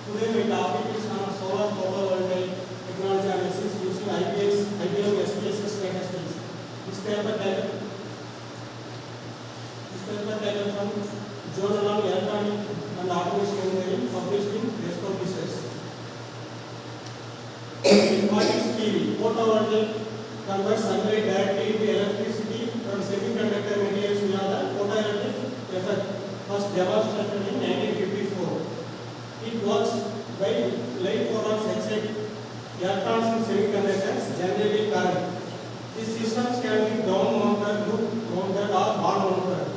Today my topic is on solar photovoltaic technology analysis using IBM SPSS statistics. This paper taken from Journal on Electronic and Automation Engineering, published in Desktop Research. What is PV? Photovoltaic converts sunlight directly into electricity from semiconductor materials via the photoelectric effect, first demonstrated in 1954. It works by light photons excite electrons in semiconductors, generating current. These systems can be down mounted, loop mounted, or ball mounted.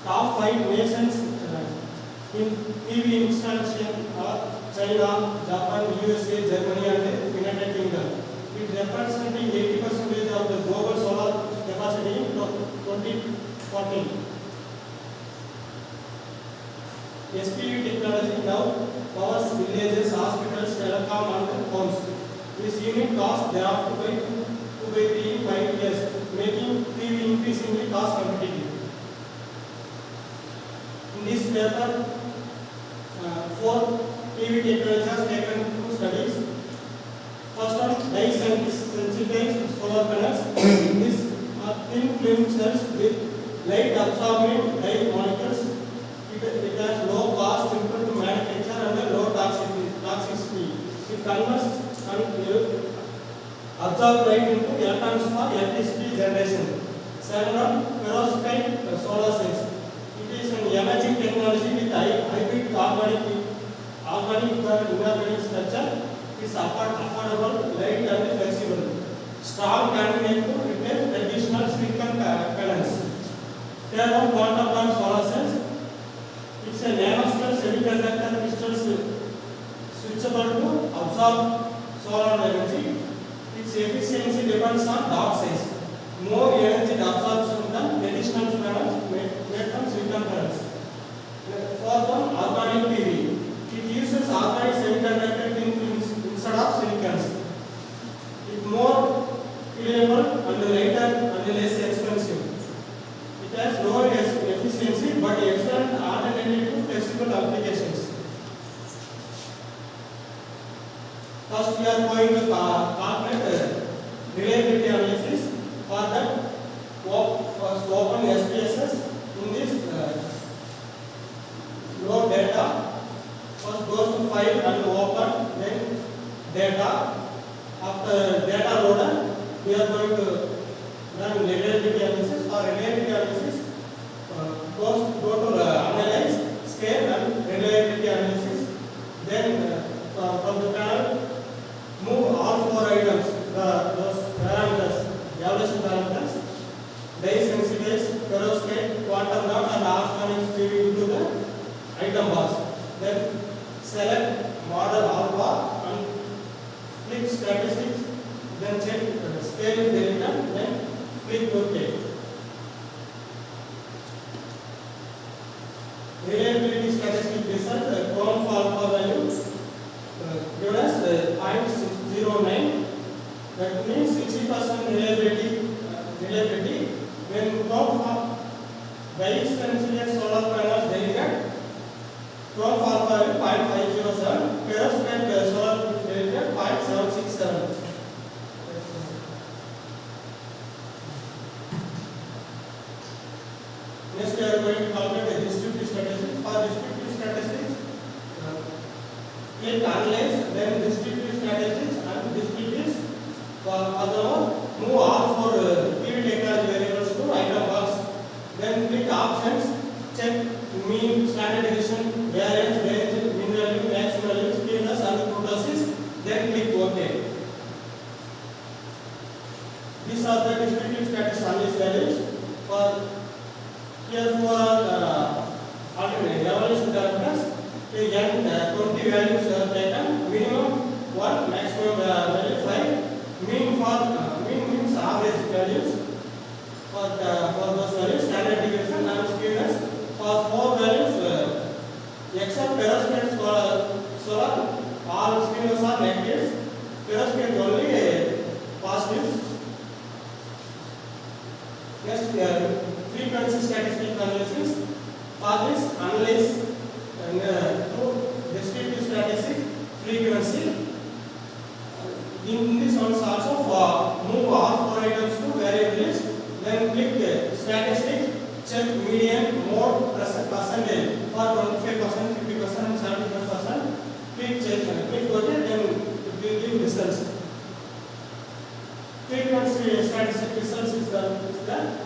Top 5 nations in PV installation are China, Japan, USA, Germany, and United Kingdom. It representing 80% of the global solar capacity in 2014. SPV technology now powers villages, hospitals, telecom, and homes. This unit cost they have to pay 2 by 3 in 5 years, making PV increasingly cost competitive. In this paper, 4 PV technologies are taken to studies. First one, dye-sensitized solar panels. These are thin film cells with light absorbing dye molecules. It has low cost, simple to manufacture, and low toxicity. It converts and absorbs light into electrons for electricity generation. Second one, perovskite solar cells. It is an emerging technology with hybrid organic inorganic structure. It is affordable, light, and flexible. Strong can make to replace traditional silicon panels. Third one, quantum dot solar cells. It's a nanoscale semiconductor crystals switchable to absorb solar energy. Its efficiency depends on dot size. More energy absorption than traditional panels made from silicon panels. Fourth one, organic PV. It uses organic semiconductor thin films instead of silicons. It's more reliable and lighter and less expensive. It has lower efficiency but excellent alternative to flexible applications. First, we are going to calculate reliability analysis. For that, first open SPSS. In this, load data. First, go to file and open, then data. After data loaded, we are going to run reliability analysis. For reliability analysis, go to analyze, scale, and reliability analysis. Then from the panel, move all 4 items, those parameters, evaluation parameters, dye-sensitized, perovskite, quantum dot, and organic PV into the item bars. Then select model alpha and click statistics. Then check scale is deleted. Then click OK. Reliability statistic result, chrome alpha value given as 0.09. That means 60% reliability. When chrome dye-sensitized solar panels delivered, chrome alpha value 0.507, perovskite solar delivered 0.767. Next, we are going to calculate the distributive statistics. For distributive statistics, click analyze, then distributive statistics and distributives. Furthermore, move all 4 PV technology variables to item box. Then click options, check mean, standard deviation, variance, range, mean value, maximum value, skewness, and kurtosis. Then click OK. These are the distributive statistics on these values. For here 4 are evaluation parameters. Again, 20 values are taken. Minimum 1, maximum value 5. Mean means average values. For those values, standard deviation and skewness. For 4 values, except perovskite solar, all skewness are negatives. Perovskite only positives. Next, frequency statistic analysis. For this, analyze through distributive percentage for 25%, 50% and 75%. Click check, click OK, then it will give results. Frequency statistic results is done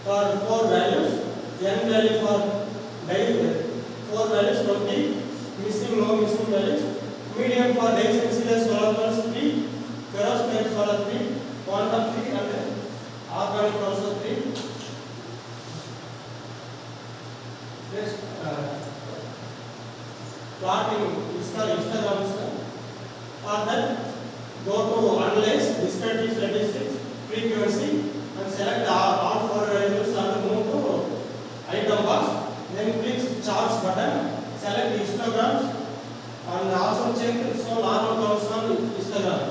for 4 values. N value for daily 4 values 20, missing no missing values. Medium for day sensitive solar panels 3, perovskite solar 3, quantum 3 and organic also 3. Next plotting is called Instagram. For that, go to analyze discrete statistics, frequency and select all 4 variables and move to item box. Then click charts button, select histograms and also check so normal counts on histogram.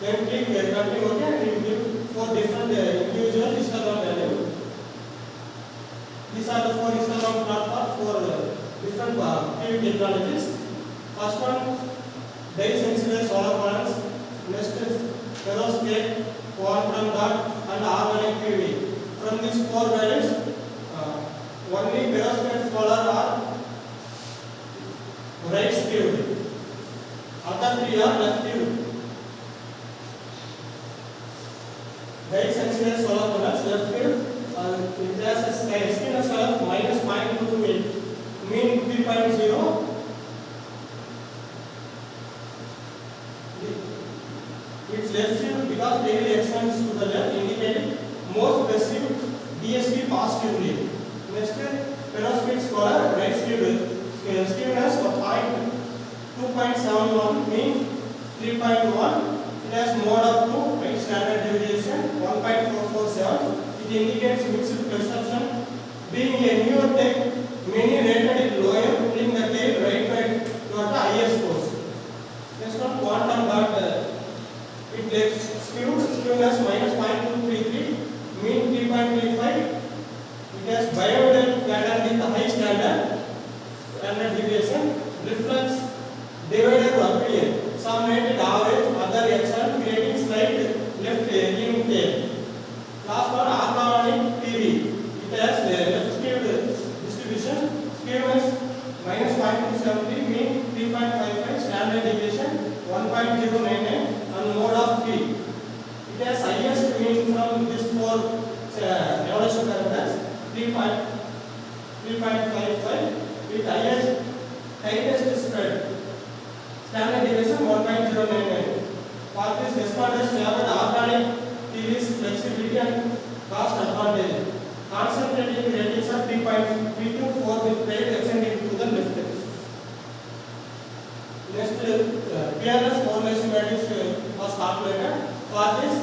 Then click continue OK and it will give 4 different individual histogram values. These are the 4 histogram plot for 4 different PV technologies. First one, day sensitive solar panels. Next is perovskite, quantum dot and organic PV. From these 4 values, only perovskite solar are right skewed. Other 3 are left skewed. Day sensitive solar panels left skewed. It has a skewness of minus 0.2 mean 3.0. It's left skewed because daily extends to the left, indicating most perceived DSP positively. Next, perovskite solar right skewed. Skewness of 2.71 mean 3.1. It has mode of 2, right standard deviation 1.447. It indicates mixed perception. Being a newer tech, many rated it lower, putting the tail right toward the highest force. Next one, quantum dot. It left skewed, skewness minus 0.233, mean 3.35. It has bioidal pattern with high standard deviation, reflex divided appear. Some rated average, other excellent, creating slight left leaning tail. Last one, organic PV. It has left skewed distribution, skewness minus 0.273, mean 3.55, standard deviation 1.099 and mode of 3. It has highest mean from these 4 evolution parameters 3.55 with tightest spread. Standard deviation 1.099. For this responders favored organic PV's flexibility and cost advantage. Concentrating ratings are 3.324 with tail extending to the left. Next, PRS correlation matrix was calculated. For this,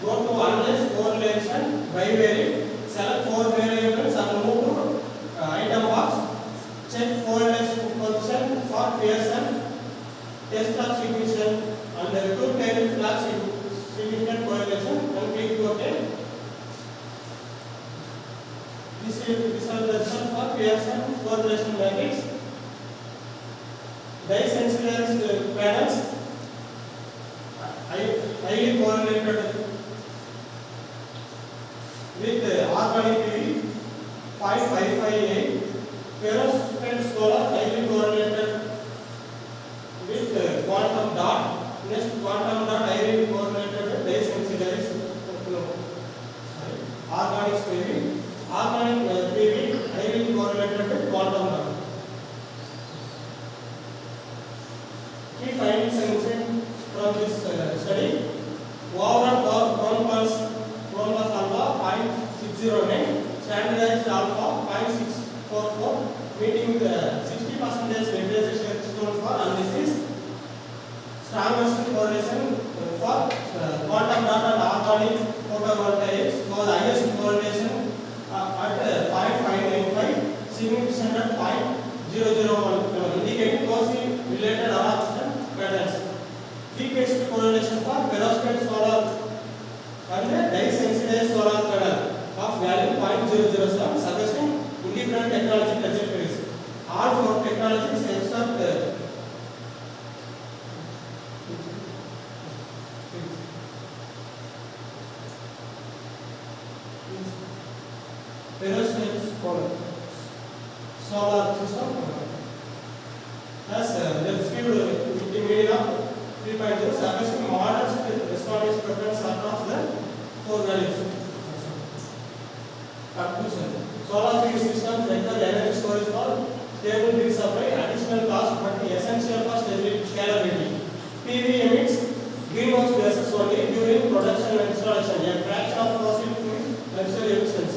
go to analyze correlation by variant, select 4 variables and move to item box. Check correlation coefficient for Pearson, test of significance and the 2 tail flags significant correlation and click OK. These are the results for Pearson correlation matrix. Day sensitive panels highly correlated with organic PV 0.558. Perovskite solar highly correlated with quantum dot. Next, quantum dot highly correlated with day sensitive organic PV. Organic PV highly correlated with quantum dot. Key findings and insights from this study. Overall chrome plus alpha 0.609, standardized alpha 0.644, meeting the 60% literature shown for analysis. Strongest correlation for quantum dot and organic photovoltaics. So the highest correlation at 0.595, significant at 0.001, indicating closely related adoption patterns. Weakest correlation for perovskite solar and day sensitive solar panel of value 0.007, suggesting independent technology trajectories. All 4 technologies except perovskite solar system has left field in the median of 3.0 suggesting modest response preference across the four values. Conclusion: solar PV systems enter energy storage for stable grid supply, additional cost but essential for stability scalability. PV emits greenhouse gases only during production and installation, a fraction of fossil fuel emissions.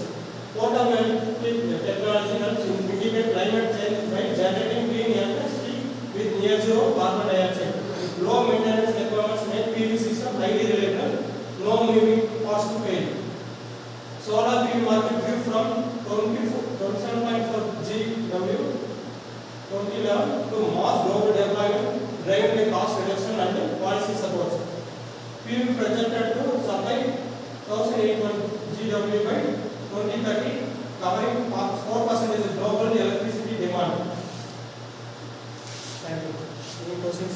Portable technology helps in mitigate climate change by generating clean electricity with near zero carbon dioxide. Low maintenance requirements make PV system highly reliable, no moving parts to fail. Solar PV market grew from 27.4 GW 2011 to mass global deployment, driven by cost reduction and policy support. PV projected to supply 1,800 GW by 2030, covering 4% of global electricity demand. Thank you. Any questions?